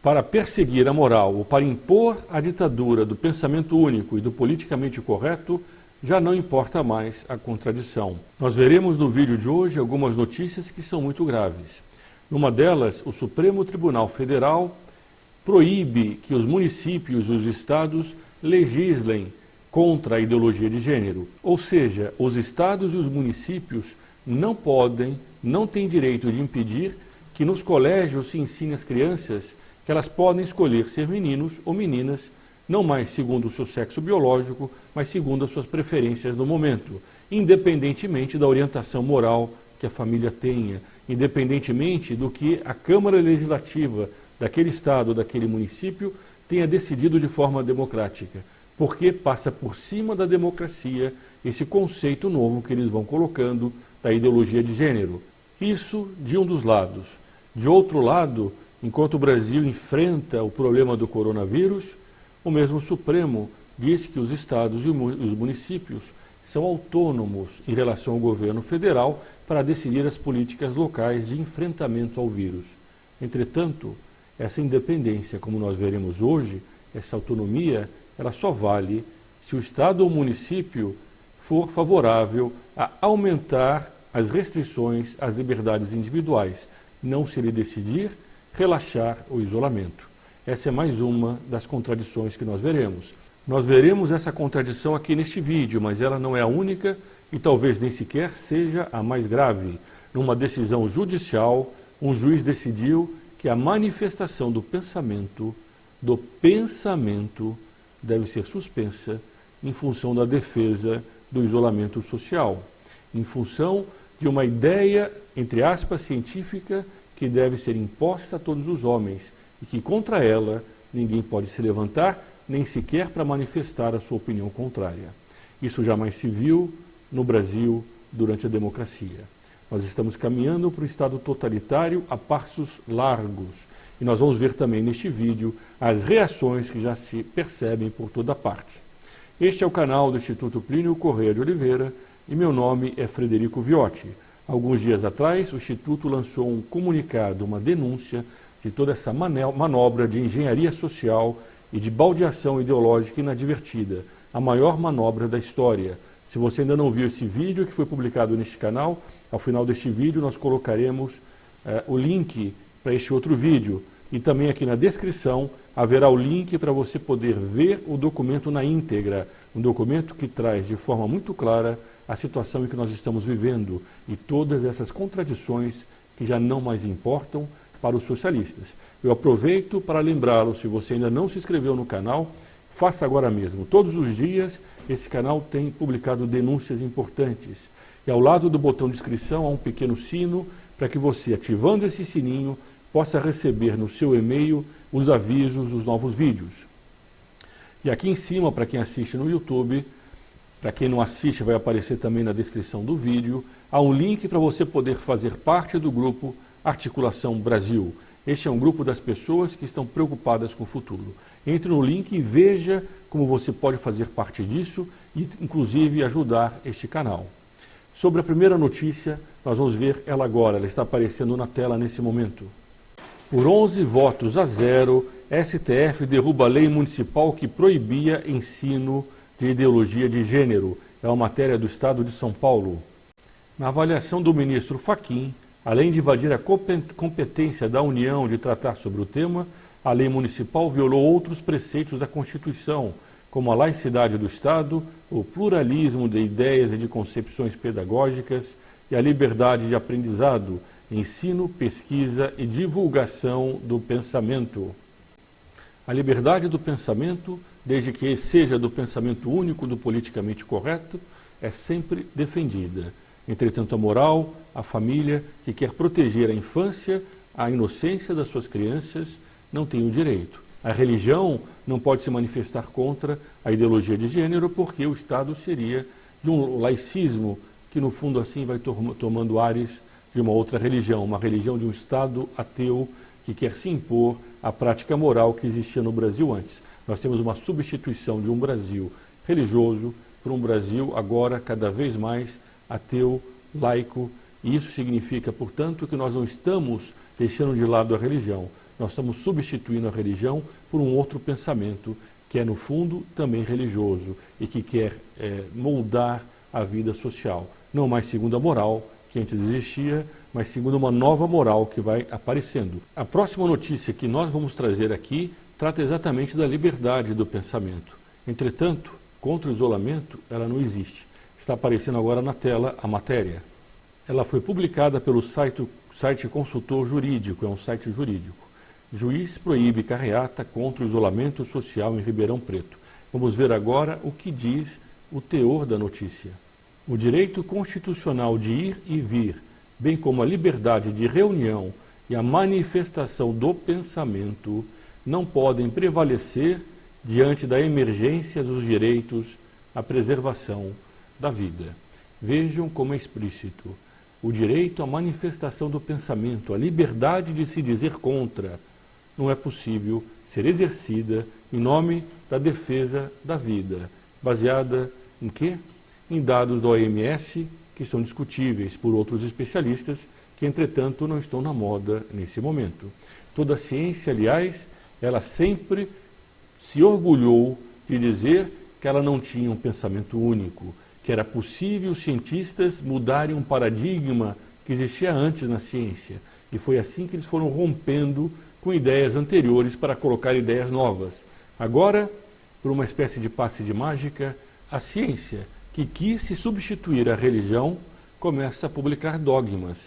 para perseguir a moral ou para impor a ditadura do pensamento único e do politicamente correto, já não importa mais a contradição. Nós veremos no vídeo de hoje algumas notícias que são muito graves. Numa delas, o Supremo Tribunal Federal proíbe que os municípios e os estados legislem contra a ideologia de gênero. Ou seja, os estados e os municípios não têm direito de impedir que nos colégios se ensine às crianças que elas podem escolher ser meninos ou meninas, não mais segundo o seu sexo biológico, mas segundo as suas preferências no momento, independentemente da orientação moral que a família tenha, independentemente do que a Câmara Legislativa daquele estado, daquele município, tenha decidido de forma democrática, porque passa por cima da democracia esse conceito novo que eles vão colocando da ideologia de gênero. Isso de um dos lados. De outro lado, enquanto o Brasil enfrenta o problema do coronavírus, o mesmo Supremo diz que os estados e os municípios são autônomos em relação ao governo federal para decidir as políticas locais de enfrentamento ao vírus. Entretanto, essa independência, como nós veremos hoje, essa autonomia, ela só vale se o estado ou município for favorável a aumentar as restrições às liberdades individuais, não se ele decidir relaxar o isolamento. Essa é mais uma das contradições que nós veremos. Nós veremos essa contradição aqui neste vídeo, mas ela não é a única e talvez nem sequer seja a mais grave. Numa decisão judicial, um juiz decidiu que a manifestação do pensamento deve ser suspensa em função da defesa do isolamento social, em função de uma ideia, entre aspas, científica, que deve ser imposta a todos os homens e que contra ela ninguém pode se levantar, nem sequer para manifestar a sua opinião contrária. Isso jamais se viu no Brasil durante a democracia. Nós estamos caminhando para um Estado totalitário a passos largos. E nós vamos ver também neste vídeo as reações que já se percebem por toda parte. Este é o canal do Instituto Plínio Corrêa de Oliveira e meu nome é Frederico Viotti. Alguns dias atrás, o Instituto lançou um comunicado, uma denúncia de toda essa manobra de engenharia social e de baldeação ideológica inadvertida, a maior manobra da história. Se você ainda não viu esse vídeo que foi publicado neste canal, ao final deste vídeo nós colocaremos o link para este outro vídeo. E também aqui na descrição haverá o link para você poder ver o documento na íntegra, um documento que traz de forma muito clara a situação em que nós estamos vivendo e todas essas contradições que já não mais importam para os socialistas. Eu aproveito para lembrá-lo, se você ainda não se inscreveu no canal, faça agora mesmo. Todos os dias esse canal tem publicado denúncias importantes. E ao lado do botão de inscrição há um pequeno sino para que você, ativando esse sininho, possa receber no seu e-mail os avisos dos novos vídeos. E aqui em cima, para quem assiste no YouTube, para quem não assiste, vai aparecer também na descrição do vídeo, há um link para você poder fazer parte do grupo Articulação Brasil. Este é um grupo das pessoas que estão preocupadas com o futuro. Entre no link e veja como você pode fazer parte disso e, inclusive, ajudar este canal. Sobre a primeira notícia, nós vamos ver ela agora, ela está aparecendo na tela nesse momento. Por 11 votos a 0, STF derruba a lei municipal que proibia ensino de ideologia de gênero. É uma matéria do Estado de São Paulo. Na avaliação do ministro Fachin, além de invadir a competência da União de tratar sobre o tema, a lei municipal violou outros preceitos da Constituição, como a laicidade do Estado, o pluralismo de ideias e de concepções pedagógicas e a liberdade de aprendizado, ensino, pesquisa e divulgação do pensamento. A liberdade do pensamento, desde que seja do pensamento único do politicamente correto, é sempre defendida. Entretanto, a moral, a família, que quer proteger a infância, a inocência das suas crianças, não tem o direito. A religião não pode se manifestar contra a ideologia de gênero, porque o Estado seria de um laicismo que, no fundo, assim vai tomando ares de uma outra religião, uma religião de um Estado ateu que quer se impor à prática moral que existia no Brasil antes. Nós temos uma substituição de um Brasil religioso por um Brasil agora cada vez mais ateu, laico, e isso significa, portanto, que nós não estamos deixando de lado a religião. Nós estamos substituindo a religião por um outro pensamento que é, no fundo, também religioso e que quer moldar a vida social. Não mais segundo a moral que antes existia, mas segundo uma nova moral que vai aparecendo. A próxima notícia que nós vamos trazer aqui trata exatamente da liberdade do pensamento. Entretanto, contra o isolamento, ela não existe. Está aparecendo agora na tela a matéria. Ela foi publicada pelo site Consultor Jurídico, é um site jurídico. Juiz proíbe carreata contra o isolamento social em Ribeirão Preto. Vamos ver agora o que diz o teor da notícia. O direito constitucional de ir e vir, bem como a liberdade de reunião e a manifestação do pensamento, não podem prevalecer diante da emergência dos direitos à preservação da vida. Vejam como é explícito. O direito à manifestação do pensamento, a liberdade de se dizer contra, não é possível ser exercida em nome da defesa da vida, baseada em quê? Em dados da OMS, que são discutíveis por outros especialistas, que, entretanto, não estão na moda nesse momento. Toda a ciência, aliás, ela sempre se orgulhou de dizer que ela não tinha um pensamento único, que era possível os cientistas mudarem um paradigma que existia antes na ciência. E foi assim que eles foram rompendo com ideias anteriores para colocar ideias novas. Agora, por uma espécie de passe de mágica, a ciência, que quis se substituir à religião, começa a publicar dogmas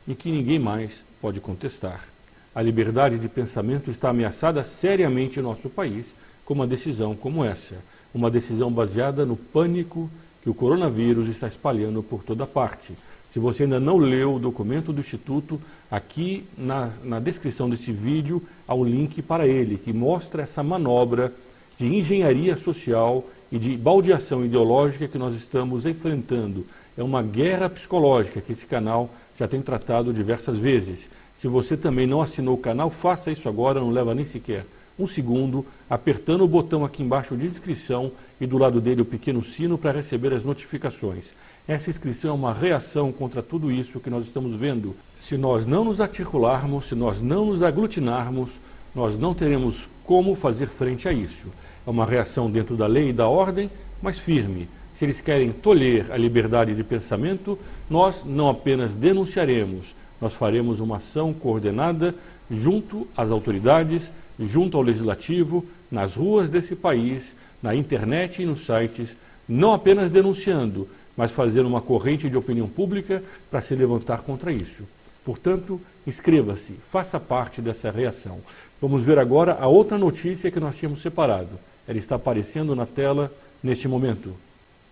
e que ninguém mais pode contestar. A liberdade de pensamento está ameaçada seriamente em nosso país com uma decisão como essa, uma decisão baseada no pânico que o coronavírus está espalhando por toda parte. Se você ainda não leu o documento do Instituto, aqui na descrição desse vídeo há um link para ele, que mostra essa manobra de engenharia social e de baldeação ideológica que nós estamos enfrentando. É uma guerra psicológica que esse canal já tem tratado diversas vezes. Se você também não assinou o canal, faça isso agora, não leva nem sequer um segundo, apertando o botão aqui embaixo de inscrição e do lado dele o pequeno sino para receber as notificações. Essa inscrição é uma reação contra tudo isso que nós estamos vendo. Se nós não nos articularmos, se nós não nos aglutinarmos, nós não teremos como fazer frente a isso. É uma reação dentro da lei e da ordem, mas firme. Se eles querem tolher a liberdade de pensamento, nós não apenas denunciaremos, nós faremos uma ação coordenada junto às autoridades, junto ao legislativo, nas ruas desse país, na internet e nos sites, não apenas denunciando, mas fazendo uma corrente de opinião pública para se levantar contra isso. Portanto, inscreva-se, faça parte dessa reação. Vamos ver agora a outra notícia que nós tínhamos separado. Ela está aparecendo na tela neste momento.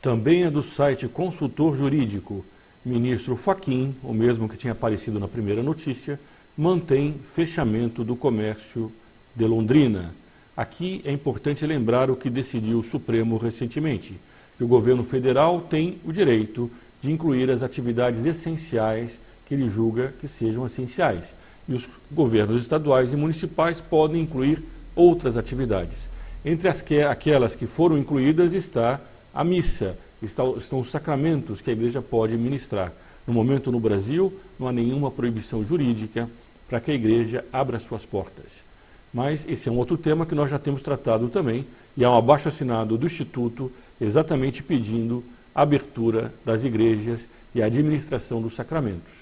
Também é do site Consultor Jurídico. Ministro Fachin, o mesmo que tinha aparecido na primeira notícia, mantém fechamento do comércio de Londrina. Aqui é importante lembrar o que decidiu o Supremo recentemente, que o governo federal tem o direito de incluir as atividades essenciais que ele julga que sejam essenciais. E os governos estaduais e municipais podem incluir outras atividades. Entre aquelas que foram incluídas está a missa, estão os sacramentos que a igreja pode ministrar. No momento, no Brasil, não há nenhuma proibição jurídica para que a igreja abra suas portas. Mas esse é um outro tema que nós já temos tratado também, e há um abaixo-assinado do Instituto exatamente pedindo a abertura das igrejas e a administração dos sacramentos.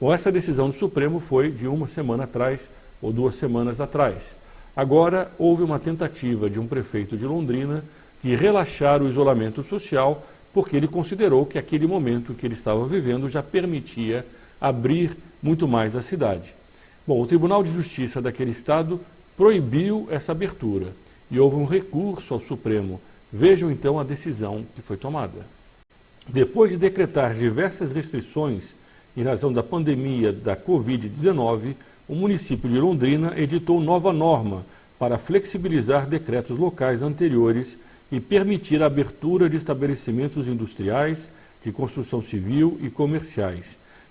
Bom, essa decisão do Supremo foi de uma semana atrás, ou 2 semanas atrás. Agora, houve uma tentativa de um prefeito de Londrina de relaxar o isolamento social, porque ele considerou que aquele momento que ele estava vivendo já permitia abrir muito mais a cidade. Bom, o Tribunal de Justiça daquele estado proibiu essa abertura e houve um recurso ao Supremo. Vejam então a decisão que foi tomada. Depois de decretar diversas restrições em razão da pandemia da Covid-19, o município de Londrina editou nova norma para flexibilizar decretos locais anteriores e permitir a abertura de estabelecimentos industriais, de construção civil e comerciais.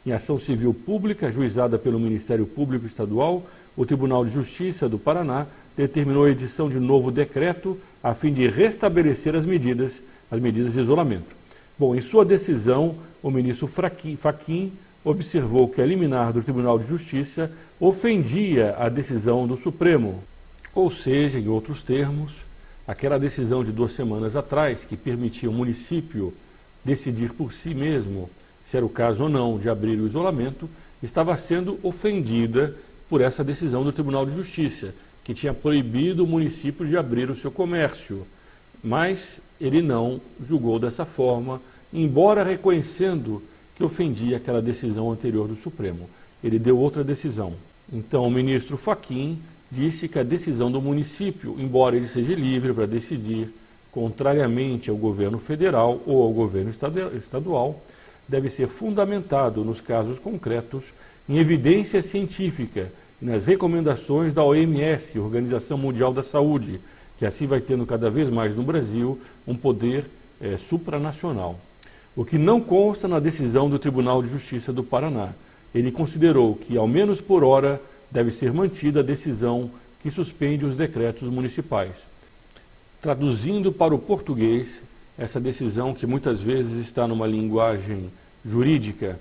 Em ação civil pública, ajuizada pelo Ministério Público Estadual, o Tribunal de Justiça do Paraná determinou a edição de novo decreto a fim de restabelecer as medidas de isolamento. Bom, em sua decisão, o ministro Fachin observou que a liminar do Tribunal de Justiça ofendia a decisão do Supremo. Ou seja, em outros termos, aquela decisão de 2 semanas atrás, que permitia o município decidir por si mesmo se era o caso ou não de abrir o isolamento, estava sendo ofendida por essa decisão do Tribunal de Justiça, que tinha proibido o município de abrir o seu comércio. Mas ele não julgou dessa forma, embora reconhecendo que ofendia aquela decisão anterior do Supremo. Ele deu outra decisão. Então, o ministro Fachin disse que a decisão do município, embora ele seja livre para decidir, contrariamente ao governo federal ou ao governo estadual, deve ser fundamentado nos casos concretos em evidência científica e nas recomendações da OMS, Organização Mundial da Saúde, que assim vai tendo cada vez mais no Brasil um poder supranacional. O que não consta na decisão do Tribunal de Justiça do Paraná. Ele considerou que, ao menos por hora, deve ser mantida a decisão que suspende os decretos municipais. Traduzindo para o português, essa decisão, que muitas vezes está numa linguagem jurídica,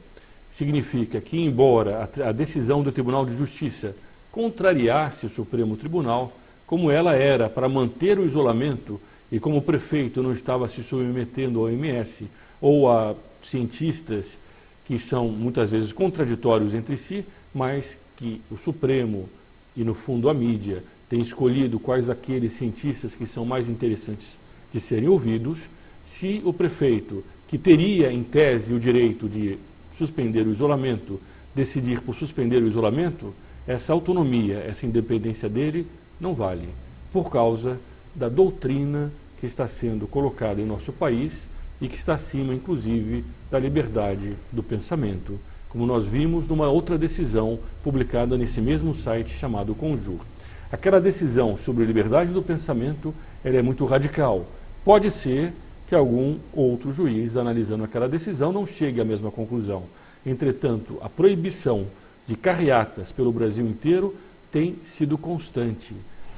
significa que, embora a decisão do Tribunal de Justiça contrariasse o Supremo Tribunal, como ela era para manter o isolamento e como o prefeito não estava se submetendo ao OMS ou a cientistas que são muitas vezes contraditórios entre si, mas que o Supremo e, no fundo, a mídia têm escolhido quais aqueles cientistas que são mais interessantes de serem ouvidos, se o prefeito, que teria em tese o direito de suspender o isolamento, decidir por suspender o isolamento, essa autonomia, essa independência dele não vale, por causa da doutrina que está sendo colocada em nosso país e que está acima, inclusive, da liberdade do pensamento, como nós vimos numa outra decisão publicada nesse mesmo site chamado Conjur. Aquela decisão sobre liberdade do pensamento, ela é muito radical. Pode ser que algum outro juiz, analisando aquela decisão, não chegue à mesma conclusão. Entretanto, a proibição de carreatas pelo Brasil inteiro tem sido constante.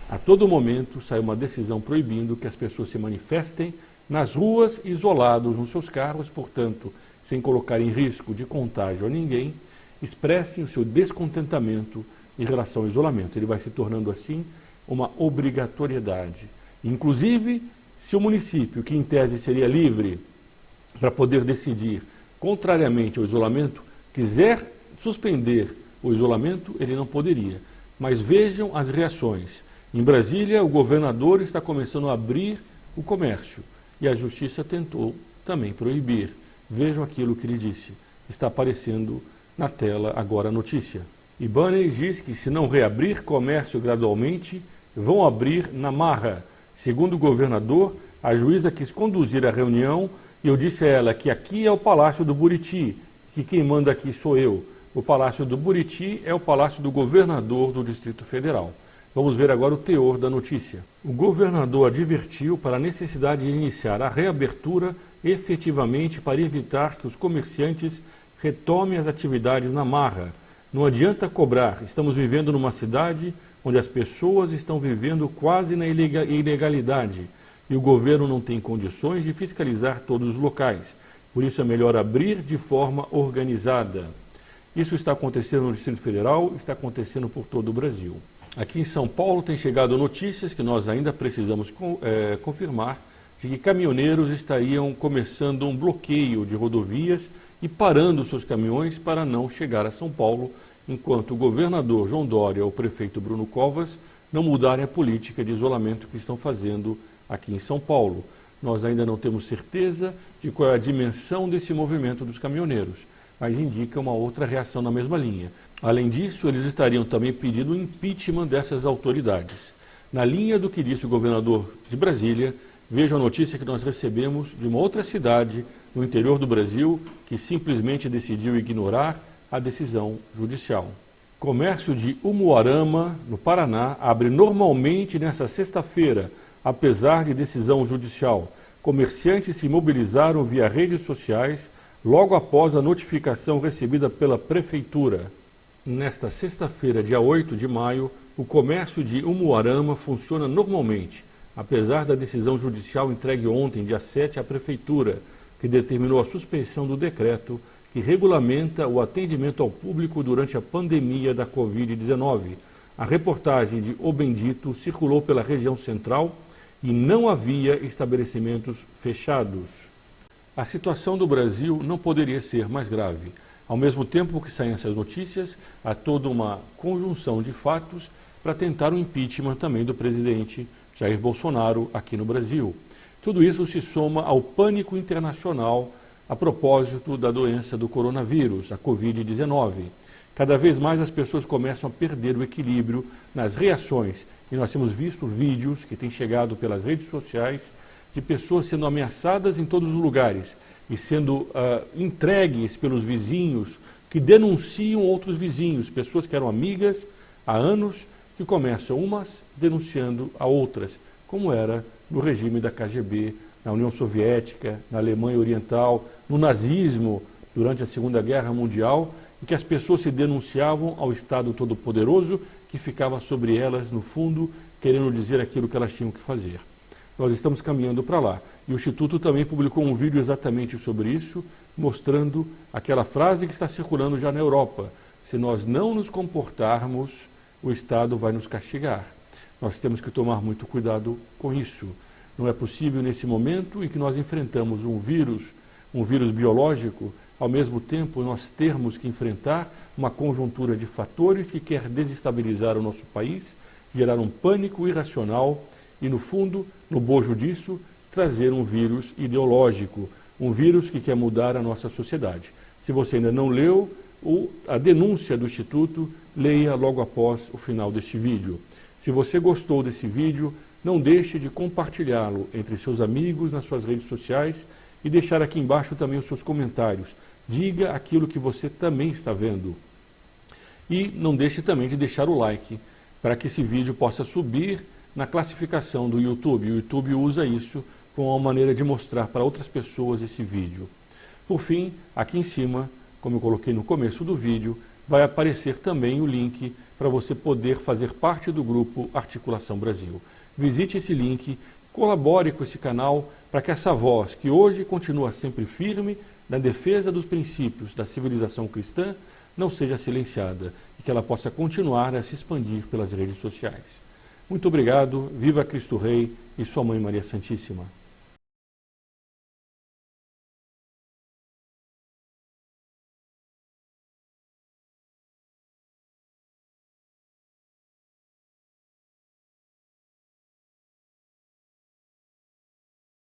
A todo momento sai uma decisão proibindo que as pessoas se manifestem nas ruas, isolados nos seus carros, portanto, sem colocar em risco de contágio a ninguém, expressem o seu descontentamento em relação ao isolamento. Ele vai se tornando, assim, uma obrigatoriedade. Inclusive, se o município, que em tese seria livre para poder decidir, contrariamente ao isolamento, quiser suspender o isolamento, ele não poderia. Mas vejam as reações. Em Brasília, o governador está começando a abrir o comércio e a justiça tentou também proibir. Vejam aquilo que ele disse. Está aparecendo na tela agora a notícia. Ibanez diz que, se não reabrir comércio gradualmente, vão abrir na marra. Segundo o governador, a juíza quis conduzir a reunião e eu disse a ela que aqui é o Palácio do Buriti, que quem manda aqui sou eu. O Palácio do Buriti é o Palácio do Governador do Distrito Federal. Vamos ver agora o teor da notícia. O governador advertiu para a necessidade de iniciar a reabertura efetivamente para evitar que os comerciantes retomem as atividades na marra. Não adianta cobrar. Estamos vivendo numa cidade onde as pessoas estão vivendo quase na ilegalidade e o governo não tem condições de fiscalizar todos os locais. Por isso é melhor abrir de forma organizada. Isso está acontecendo no Distrito Federal, está acontecendo por todo o Brasil. Aqui em São Paulo tem chegado notícias que nós ainda precisamos confirmar, de que caminhoneiros estariam começando um bloqueio de rodovias e parando seus caminhões para não chegar a São Paulo, enquanto o governador João Dória ou o prefeito Bruno Covas não mudarem a política de isolamento que estão fazendo aqui em São Paulo. Nós ainda não temos certeza de qual é a dimensão desse movimento dos caminhoneiros, mas indica uma outra reação na mesma linha. Além disso, eles estariam também pedindo o impeachment dessas autoridades. Na linha do que disse o governador de Brasília, veja a notícia que nós recebemos de uma outra cidade no interior do Brasil que simplesmente decidiu ignorar a decisão judicial. Comércio de Umuarama, no Paraná, abre normalmente nesta sexta-feira, apesar de decisão judicial. Comerciantes se mobilizaram via redes sociais logo após a notificação recebida pela Prefeitura. Nesta sexta-feira, dia 8 de maio, o comércio de Umuarama funciona normalmente, apesar da decisão judicial entregue ontem, dia 7, à Prefeitura, que determinou a suspensão do decreto que regulamenta o atendimento ao público durante a pandemia da Covid-19. A reportagem de O Bendito circulou pela região central e não havia estabelecimentos fechados. A situação do Brasil não poderia ser mais grave. Ao mesmo tempo que saem essas notícias, há toda uma conjunção de fatos para tentar o impeachment também do presidente Jair Bolsonaro aqui no Brasil. Tudo isso se soma ao pânico internacional a propósito da doença do coronavírus, a Covid-19. Cada vez mais as pessoas começam a perder o equilíbrio nas reações. E nós temos visto vídeos que têm chegado pelas redes sociais de pessoas sendo ameaçadas em todos os lugares e sendo entregues pelos vizinhos que denunciam outros vizinhos, pessoas que eram amigas há anos, que começam umas denunciando a outras, como era no regime da KGB, na União Soviética, na Alemanha Oriental, no nazismo, durante a Segunda Guerra Mundial, em que as pessoas se denunciavam ao Estado Todo-Poderoso, que ficava sobre elas, no fundo, querendo dizer aquilo que elas tinham que fazer. Nós estamos caminhando para lá. E o Instituto também publicou um vídeo exatamente sobre isso, mostrando aquela frase que está circulando já na Europa: se nós não nos comportarmos, o Estado vai nos castigar. Nós temos que tomar muito cuidado com isso. Não é possível, nesse momento em que nós enfrentamos um vírus biológico, ao mesmo tempo nós termos que enfrentar uma conjuntura de fatores que quer desestabilizar o nosso país, gerar um pânico irracional e, no fundo, no bojo disso, trazer um vírus ideológico, um vírus que quer mudar a nossa sociedade. Se você ainda não leu a denúncia do Instituto, leia logo após o final deste vídeo. Se você gostou desse vídeo, não deixe de compartilhá-lo entre seus amigos nas suas redes sociais e deixar aqui embaixo também os seus comentários. Diga aquilo que você também está vendo. E não deixe também de deixar o like, para que esse vídeo possa subir na classificação do YouTube. O YouTube usa isso como uma maneira de mostrar para outras pessoas esse vídeo. Por fim, aqui em cima, como eu coloquei no começo do vídeo, vai aparecer também o link para você poder fazer parte do grupo Articulação Brasil. Visite esse link, colabore com esse canal para que essa voz, que hoje continua sempre firme na defesa dos princípios da civilização cristã, não seja silenciada e que ela possa continuar a se expandir pelas redes sociais. Muito obrigado, viva Cristo Rei e sua Mãe Maria Santíssima.